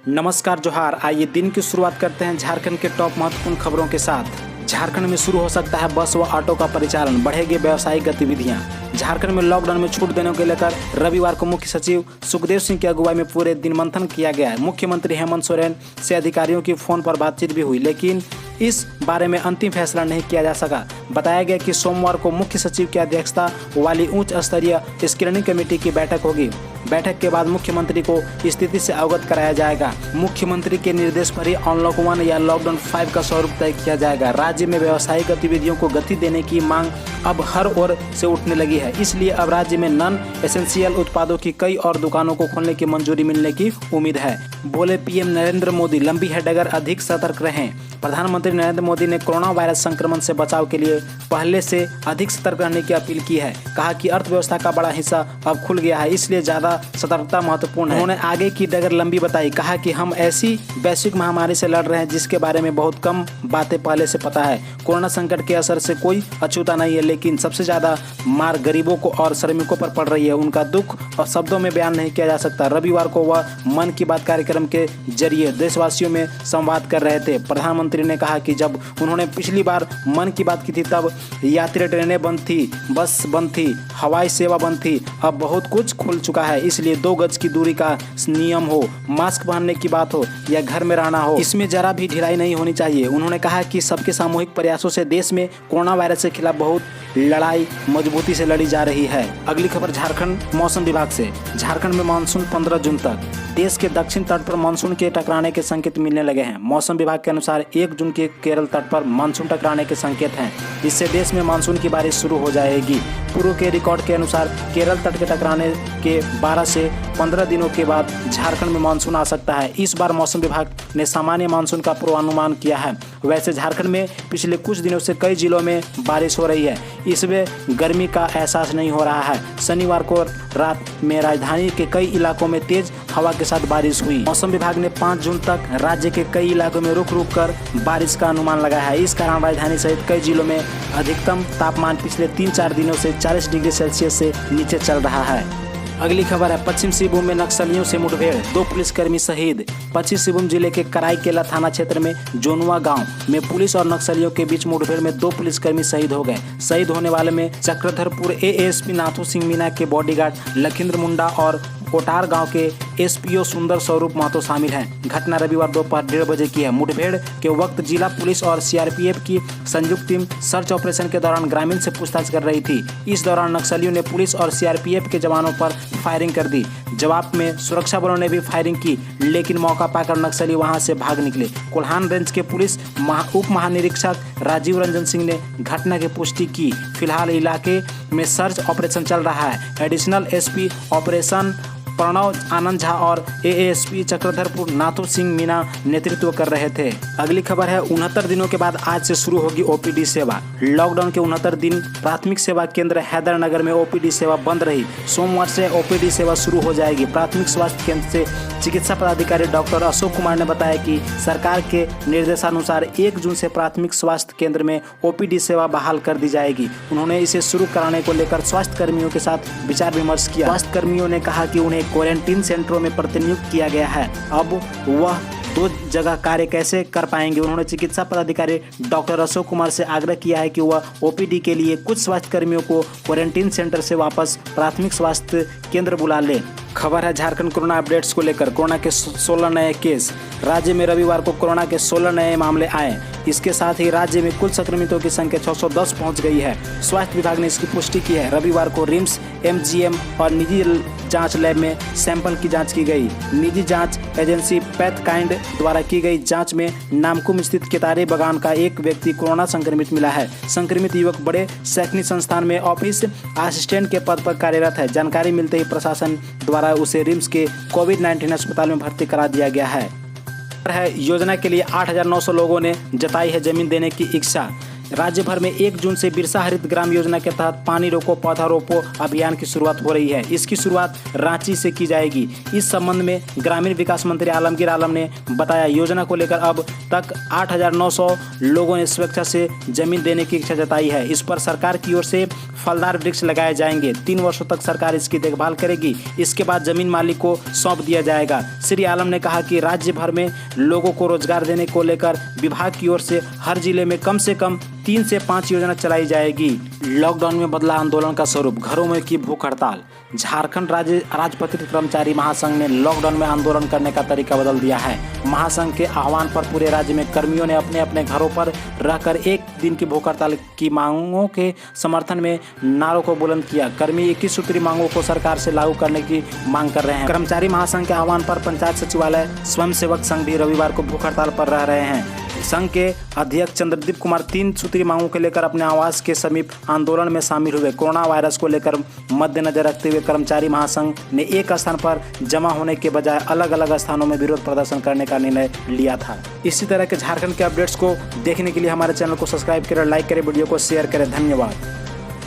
नमस्कार जोहार। आइए दिन की शुरुआत करते हैं झारखंड के टॉप महत्वपूर्ण खबरों के साथ। झारखंड में शुरू हो सकता है बस व ऑटो का परिचालन, बढ़ेगी व्यावसायिक गतिविधियां। झारखंड में लॉकडाउन में छूट देने को लेकर रविवार को मुख्य सचिव सुखदेव सिंह की अगुवाई में पूरे दिन मंथन किया गया है। मुख्यमंत्री हेमंत सोरेन से अधिकारियों की फोन पर बातचीत भी हुई, लेकिन इस बारे में अंतिम फैसला नहीं किया जा सका। बताया गया कि सोमवार को मुख्य सचिव की अध्यक्षता वाली उच्च स्तरीय स्क्रीनिंग कमेटी की बैठक होगी। बैठक के बाद मुख्यमंत्री को स्थिति से अवगत कराया जाएगा। मुख्यमंत्री के निर्देश पर ही अनलॉक 1 या लॉकडाउन 5 का स्वरूप तय किया जाएगा। राज्य में व्यावसायिक गतिविधियों को गति देने की मांग अब हर ओर से उठने लगी है, इसलिए अब राज्य में नॉन एसेंशियल उत्पादों की कई और दुकानों को खोलने की मंजूरी मिलने की उम्मीद है। बोले पीएम नरेंद्र मोदी, लंबी है डगर, अधिक सतर्क रहें। प्रधानमंत्री नरेंद्र मोदी ने कोरोना वायरस संक्रमण से बचाव के लिए पहले से अधिक सतर्क रहने की अपील की है। कहा कि अर्थव्यवस्था का बड़ा हिस्सा अब खुल गया है, इसलिए ज्यादा सतर्कता महत्वपूर्ण है। उन्होंने आगे की डगर लंबी बताई। कहा कि हम ऐसी वैश्विक महामारी से लड़ रहे हैं जिसके बारे में बहुत कम बातें पहले से पता है। कोरोना संकट के असर से कोई अछूता नहीं है, लेकिन सबसे ज्यादा मार गरीबों को और श्रमिकों पर पड़ रही है। उनका दुख और शब्दों में बयान नहीं किया जा सकता। रविवार को वह मन की बात कार्यक्रम के जरिए देशवासियों में संवाद कर रहे थे। प्रधानमंत्री ने कहा कि जब उन्होंने पिछली बार मन की बात की थी तब यात्री ट्रेनें बंद थी, बस बंद थी, हवाई सेवा बंद थी। अब बहुत कुछ खुल चुका है, इसलिए 2 गज की दूरी का नियम हो, मास्क पहनने की बात हो या घर में रहना हो, इसमें जरा भी ढिलाई नहीं होनी चाहिए। उन्होंने कहा कि सबके सामूहिक प्रयासों से देश में कोरोना वायरस के खिलाफ बहुत लड़ाई मजबूती से लड़ी जा रही है। अगली खबर झारखंड मौसम विभाग से। झारखंड में मानसून 15 जून तक। देश के दक्षिण तट पर मानसून के टकराने के संकेत मिलने लगे हैं। मौसम विभाग के अनुसार 1 जून के केरल तट पर मानसून टकराने के संकेत हैं। इससे देश में मानसून की बारिश शुरू हो जाएगी। पूर्व के रिकॉर्ड के अनुसार केरल तट के टकराने के 12 से 15 दिनों के बाद झारखंड में मानसून आ सकता है। इस बार मौसम विभाग ने सामान्य मानसून का पूर्वानुमान किया है। वैसे झारखंड में पिछले कुछ दिनों से कई जिलों में बारिश हो रही है, इसमें गर्मी का एहसास नहीं हो रहा है। शनिवार को रात में राजधानी के कई इलाकों में तेज हवा के साथ बारिश हुई। मौसम विभाग ने 5 जून तक राज्य के कई इलाकों में रुक रुक कर बारिश का अनुमान लगाया है। इस कारण राजधानी सहित कई जिलों में अधिकतम तापमान पिछले 3-4 दिनों से 40 डिग्री सेल्सियस से नीचे चल रहा है। अगली खबर है पश्चिम सिंहभूम में नक्सलियों से मुठभेड़, 2 पुलिसकर्मी शहीद। पश्चिम सिंहभूम जिले के कराईकेला थाना क्षेत्र में जोनुआ गांव में पुलिस और नक्सलियों के बीच मुठभेड़ में 2 पुलिसकर्मी शहीद हो गए। शहीद होने वाले में चक्रधरपुर एएसपी नाथू सिंह मीना के बॉडीगार्ड लखिंद्र मुंडा और कोटार गांव के एसपीओ सुंदर स्वरूप महतो शामिल हैं। घटना रविवार दोपहर 1:30 बजे की है। मुठभेड़ के वक्त जिला पुलिस और सीआरपीएफ की संयुक्त टीम सर्च ऑपरेशन के दौरान ग्रामीण से पूछताछ कर रही थी। इस दौरान नक्सलियों ने पुलिस और सीआरपीएफ के जवानों पर फायरिंग कर दी। जवाब में सुरक्षा बलों ने भी फायरिंग की, लेकिन मौका पाकर नक्सली वहां से भाग निकले। कोल्हान रेंज के पुलिस उप महानिरीक्षक राजीव रंजन सिंह ने घटना की पुष्टि की। फिलहाल इलाके में सर्च ऑपरेशन चल रहा है। एडिशनल एसपी ऑपरेशन प्रणव आनंद झा और एएसपी चक्रधरपुर नाथू सिंह मीना नेतृत्व कर रहे थे। अगली खबर है 69 दिनों के बाद आज से शुरू होगी ओपीडी सेवा। लॉकडाउन के 69 दिन प्राथमिक सेवा केंद्र हैदरनगर में ओपीडी सेवा बंद रही। सोमवार से ओपीडी सेवा शुरू हो जाएगी। प्राथमिक स्वास्थ्य केंद्र से चिकित्सा पदाधिकारी डॉक्टर अशोक कुमार ने बताया कि सरकार के निर्देशानुसार 1 जून से प्राथमिक स्वास्थ्य केंद्र में ओपीडी सेवा बहाल कर दी जाएगी। उन्होंने इसे शुरू कराने को लेकर स्वास्थ्य कर्मियों के साथ विचार विमर्श किया। स्वास्थ्य कर्मियों ने कहा कि उन्हें क्वारंटीन सेंटरों में प्रतिनियुक्त किया गया है, अब वह 2 जगह कार्य कैसे कर पाएंगे। उन्होंने चिकित्सा पदाधिकारी डॉक्टर अशोक कुमार से आग्रह किया है कि वह ओपीडी के लिए कुछ स्वास्थ्य कर्मियों को क्वारंटीन सेंटर से वापस प्राथमिक स्वास्थ्य केंद्र बुला ले। खबर है झारखंड कोरोना अपडेट्स को लेकर। कोरोना के 16 नए केस। राज्य में रविवार को कोरोना के 16 नए मामले आए। इसके साथ ही राज्य में कुल संक्रमितों की संख्या 610 पहुंच गई है। स्वास्थ्य विभाग ने इसकी पुष्टि की है। रविवार को रिम्स, एमजीएम और निजी जांच लैब में सैंपल की जांच की गई। निजी जांच एजेंसी पैथकाइंड द्वारा की गई जांच में नामकुम स्थित केतारे बगान का एक व्यक्ति कोरोना संक्रमित मिला है। संक्रमित युवक बड़े शैक्षणिक संस्थान में ऑफिस असिस्टेंट के पद पर कार्यरत है। जानकारी मिलते ही प्रशासन द्वारा उसे रिम्स के कोविड-19 अस्पताल में भर्ती करा दिया गया है। योजना के लिए 8,900 लोगों ने जताई है जमीन देने की इच्छा। राज्य भर में 1 जून से बिरसा हरित ग्राम योजना के तहत पानी रोको पौधा रोपो अभियान की शुरुआत हो रही है। इसकी शुरुआत रांची से की जाएगी। इस संबंध में ग्रामीण विकास मंत्री आलमगीर आलम ने बताया, योजना को लेकर अब तक 8,900 लोगों ने स्वेच्छा से जमीन देने की इच्छा जताई है। इस पर सरकार की ओर से फलदार वृक्ष लगाए जाएंगे। 3 वर्षों तक सरकार इसकी देखभाल करेगी। इसके बाद जमीन मालिक को सौंप दिया जाएगा। श्री आलम ने कहा कि राज्य भर में लोगों को रोजगार देने को लेकर विभाग की ओर से हर जिले में कम से कम 3 से 5 योजना चलाई जाएगी। लॉकडाउन में बदला आंदोलन का स्वरूप, घरों में की भूख हड़ताल। झारखंड राज्य राजपत्रित कर्मचारी महासंघ ने लॉकडाउन में आंदोलन करने का तरीका बदल दिया है। महासंघ के आह्वान पर पूरे राज्य में कर्मियों ने अपने अपने घरों पर रहकर 1 दिन की भूख हड़ताल की मांगों के समर्थन में नारों को बुलंद किया। कर्मी 21 सूत्री मांगों को सरकार से लागू करने की मांग कर रहे हैं। कर्मचारी महासंघ के आह्वान पर पंचायत सचिवालय स्वयंसेवक संघ भी रविवार को भूख हड़ताल पर रह रहे हैं। संघ के अध्यक्ष चंद्रदीप कुमार 3 सूत्री मांगों को लेकर अपने आवास के समीप आंदोलन में शामिल हुए। कोरोना वायरस को लेकर मद्देनजर रखते हुए कर्मचारी महासंघ ने एक स्थान पर जमा होने के बजाय अलग अलग स्थानों में विरोध प्रदर्शन करने का निर्णय लिया था। इसी तरह के झारखंड के अपडेट्स को देखने के लिए हमारे चैनल को सब्सक्राइब करें, लाइक करें, वीडियो को शेयर करें। धन्यवाद।